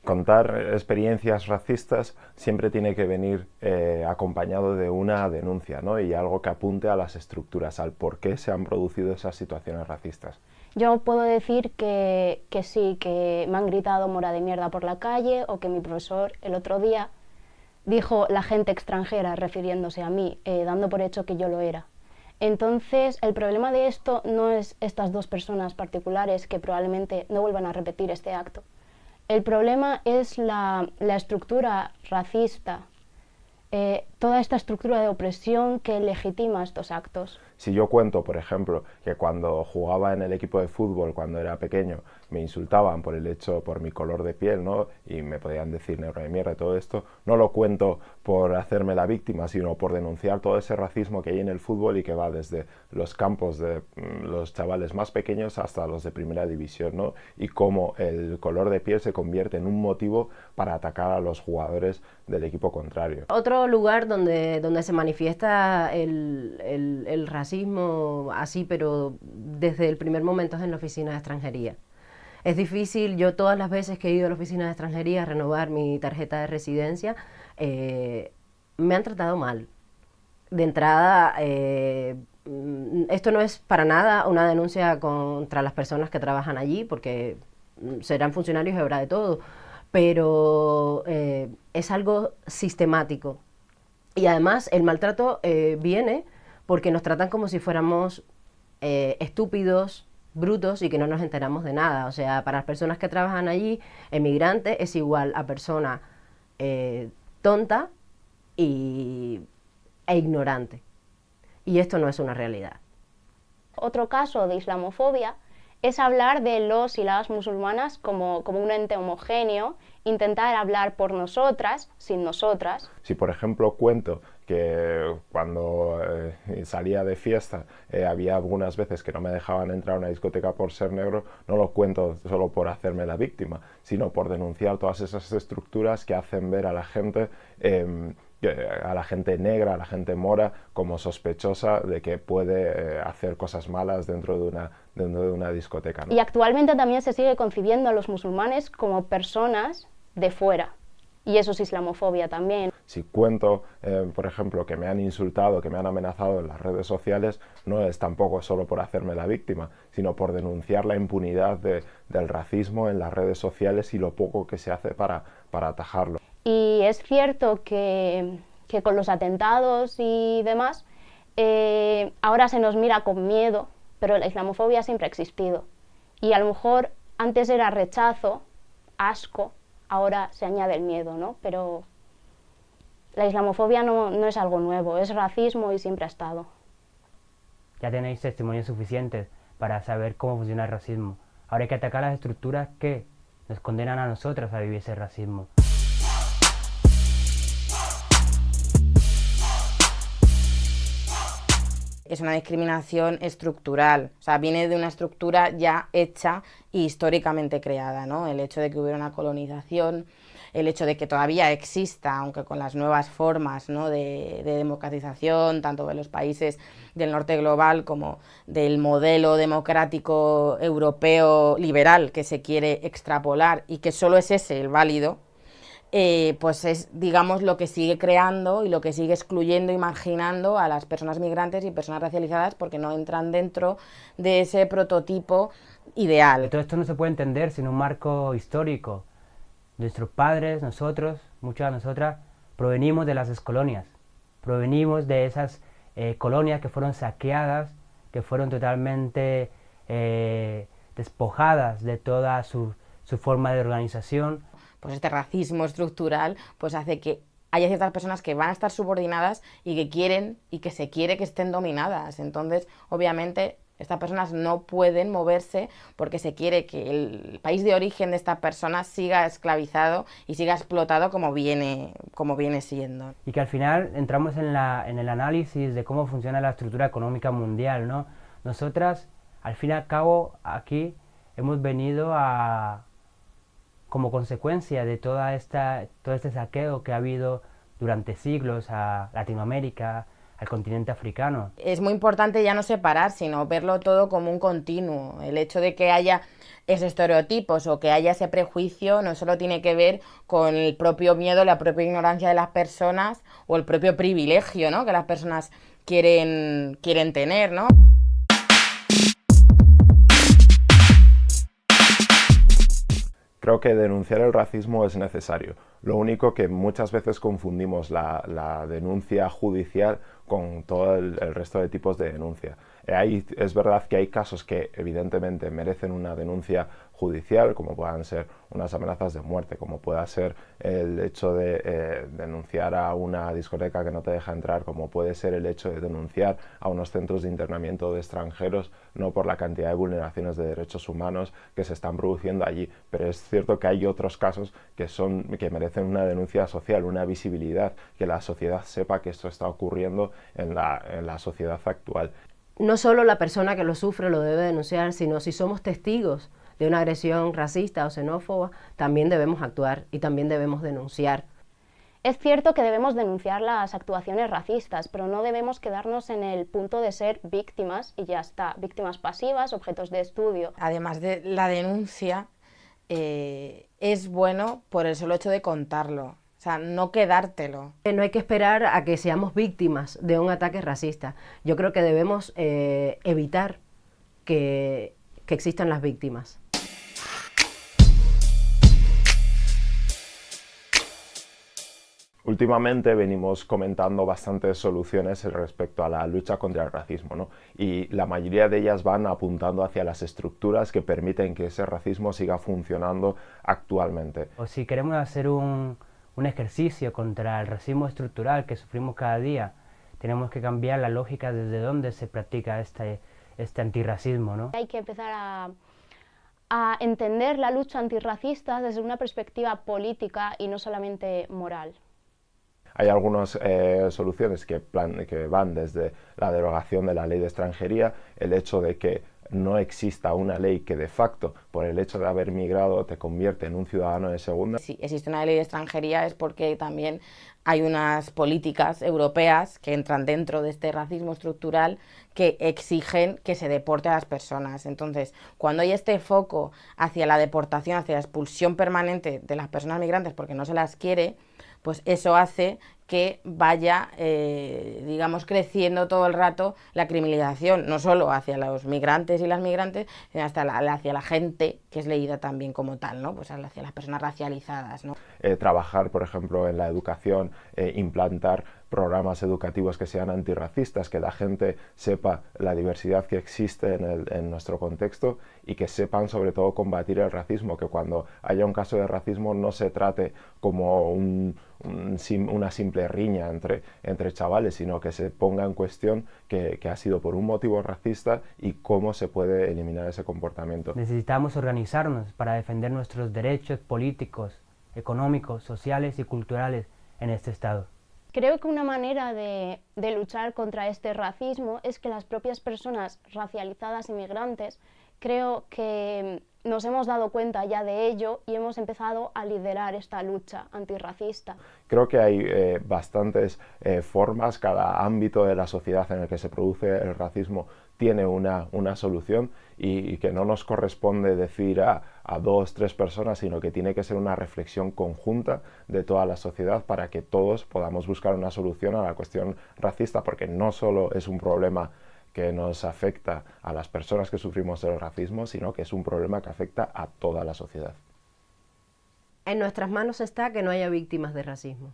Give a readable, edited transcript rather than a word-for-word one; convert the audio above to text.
Contar experiencias racistas siempre tiene que venir acompañado de una denuncia, ¿no? Y algo que apunte a las estructuras, al por qué se han producido esas situaciones racistas. Yo puedo decir que sí, que me han gritado mora de mierda por la calle, o que mi profesor el otro día dijo la gente extranjera refiriéndose a mí, dando por hecho que yo lo era. Entonces, el problema de esto no es estas dos personas particulares que probablemente no vuelvan a repetir este acto. El problema es la estructura racista, toda esta estructura de opresión que legitima estos actos. Si yo cuento, por ejemplo, que cuando jugaba en el equipo de fútbol, cuando era pequeño, me insultaban por el hecho, por mi color de piel, ¿no? Y me podían decir negro de mierda y todo esto, no lo cuento por hacerme la víctima, sino por denunciar todo ese racismo que hay en el fútbol y que va desde los campos de los chavales más pequeños hasta los de primera división, ¿no? Y cómo el color de piel se convierte en un motivo para atacar a los jugadores del equipo contrario. Otro lugar donde se manifiesta el racismo así, pero desde el primer momento, es en la oficina de extranjería. Es difícil, yo todas las veces que he ido a la oficina de extranjería a renovar mi tarjeta de residencia, me han tratado mal. De entrada, esto no es para nada una denuncia contra las personas que trabajan allí, porque serán funcionarios y habrá de todo, pero es algo sistemático. Y además el maltrato viene porque nos tratan como si fuéramos estúpidos, brutos, y que no nos enteramos de nada. O sea, para las personas que trabajan allí, emigrante es igual a persona tonta e ignorante. Y esto no es una realidad. Otro caso de islamofobia es hablar de los y las musulmanas como un ente homogéneo, intentar hablar por nosotras, sin nosotras. Si, por ejemplo, cuento que cuando salía de fiesta había algunas veces que no me dejaban entrar a una discoteca por ser negro, no lo cuento solo por hacerme la víctima, sino por denunciar todas esas estructuras que hacen ver a la gente negra, a la gente mora, como sospechosa de que puede hacer cosas malas dentro de una discoteca, ¿no? Y actualmente también se sigue concibiendo a los musulmanes como personas de fuera, y eso es islamofobia también. Si cuento, por ejemplo, que me han insultado, que me han amenazado en las redes sociales, no es tampoco solo por hacerme la víctima, sino por denunciar la impunidad del racismo en las redes sociales y lo poco que se hace para atajarlo. Y es cierto que con los atentados y demás, ahora se nos mira con miedo, pero la islamofobia siempre ha existido. Y a lo mejor antes era rechazo, asco, ahora se añade el miedo, ¿no? Pero la islamofobia no es algo nuevo, es racismo y siempre ha estado. Ya tenéis testimonios suficientes para saber cómo funciona el racismo. Ahora hay que atacar las estructuras que nos condenan a nosotras a vivir ese racismo. Es una discriminación estructural, o sea, viene de una estructura ya hecha e históricamente creada, ¿no? El hecho de que hubiera una colonización, el hecho de que todavía exista, aunque con las nuevas formas, ¿no?, de democratización, tanto de los países del norte global como del modelo democrático europeo liberal que se quiere extrapolar y que solo es ese el válido. Pues es, digamos, lo que sigue creando y lo que sigue excluyendo y marginando a las personas migrantes y personas racializadas porque no entran dentro de ese prototipo ideal. Todo esto no se puede entender sin un marco histórico. Nuestros padres, nosotros, muchas de nosotras, provenimos de las excolonias, provenimos de esas colonias que fueron saqueadas, que fueron totalmente despojadas de toda su forma de organización. Pues este racismo estructural pues hace que haya ciertas personas que van a estar subordinadas y que quieren y que se quiere que estén dominadas. Entonces, obviamente, estas personas no pueden moverse porque se quiere que el país de origen de estas personas siga esclavizado y siga explotado como viene siendo. Y que al final entramos en el análisis de cómo funciona la estructura económica mundial, ¿no? Nosotras, al fin y al cabo, aquí hemos venido como consecuencia de todo este saqueo que ha habido durante siglos a Latinoamérica, al continente africano. Es muy importante ya no separar, sino verlo todo como un continuo. El hecho de que haya esos estereotipos o que haya ese prejuicio no solo tiene que ver con el propio miedo, la propia ignorancia de las personas o el propio privilegio, ¿no?, que las personas quieren tener, ¿no? Creo que denunciar el racismo es necesario. Lo único que muchas veces confundimos la denuncia judicial con todo el resto de tipos de denuncia. Es verdad que hay casos que evidentemente merecen una denuncia judicial, como puedan ser unas amenazas de muerte, como pueda ser el hecho de denunciar a una discoteca que no te deja entrar, como puede ser el hecho de denunciar a unos centros de internamiento de extranjeros, no por la cantidad de vulneraciones de derechos humanos que se están produciendo allí. Pero es cierto que hay otros casos que merecen una denuncia social, una visibilidad, que la sociedad sepa que esto está ocurriendo en la sociedad actual. No solo la persona que lo sufre lo debe denunciar, sino si somos testigos de una agresión racista o xenófoba, también debemos actuar y también debemos denunciar. Es cierto que debemos denunciar las actuaciones racistas, pero no debemos quedarnos en el punto de ser víctimas y ya está, víctimas pasivas, objetos de estudio. Además de la denuncia, es bueno por el solo hecho de contarlo. O sea, no quedártelo. No hay que esperar a que seamos víctimas de un ataque racista. Yo creo que debemos evitar que existan las víctimas. Últimamente venimos comentando bastantes soluciones respecto a la lucha contra el racismo, ¿no? Y la mayoría de ellas van apuntando hacia las estructuras que permiten que ese racismo siga funcionando actualmente. O si queremos hacer un ejercicio contra el racismo estructural que sufrimos cada día, tenemos que cambiar la lógica desde donde se practica este antirracismo, ¿no? Hay que empezar a entender la lucha antirracista desde una perspectiva política y no solamente moral. Hay algunas soluciones que van desde la derogación de la ley de extranjería, el hecho de que no exista una ley que de facto, por el hecho de haber migrado, te convierte en un ciudadano de segunda. Si existe una ley de extranjería es porque también hay unas políticas europeas que entran dentro de este racismo estructural que exigen que se deporte a las personas. Entonces, cuando hay este foco hacia la deportación, hacia la expulsión permanente de las personas migrantes porque no se las quiere, pues eso hace que vaya, digamos, creciendo todo el rato la criminalización, no solo hacia los migrantes y las migrantes, sino hasta hacia la gente que es leída también como tal, ¿no? Pues hacia las personas racializadas, ¿no? Trabajar, por ejemplo, en la educación, implantar programas educativos que sean antirracistas, que la gente sepa la diversidad que existe en nuestro contexto y que sepan sobre todo combatir el racismo, que cuando haya un caso de racismo no se trate como una simple riña entre chavales, sino que se ponga en cuestión que ha sido por un motivo racista y cómo se puede eliminar ese comportamiento. Necesitamos organizarnos para defender nuestros derechos políticos, económicos, sociales y culturales en este Estado. Creo que una manera de luchar contra este racismo es que las propias personas racializadas y migrantes, creo que nos hemos dado cuenta ya de ello y hemos empezado a liderar esta lucha antirracista. Creo que hay bastantes formas, cada ámbito de la sociedad en el que se produce el racismo tiene una solución y que no nos corresponde decir a 2, 3 personas, sino que tiene que ser una reflexión conjunta de toda la sociedad para que todos podamos buscar una solución a la cuestión racista, porque no solo es un problema que nos afecta a las personas que sufrimos el racismo, sino que es un problema que afecta a toda la sociedad. En nuestras manos está que no haya víctimas de racismo.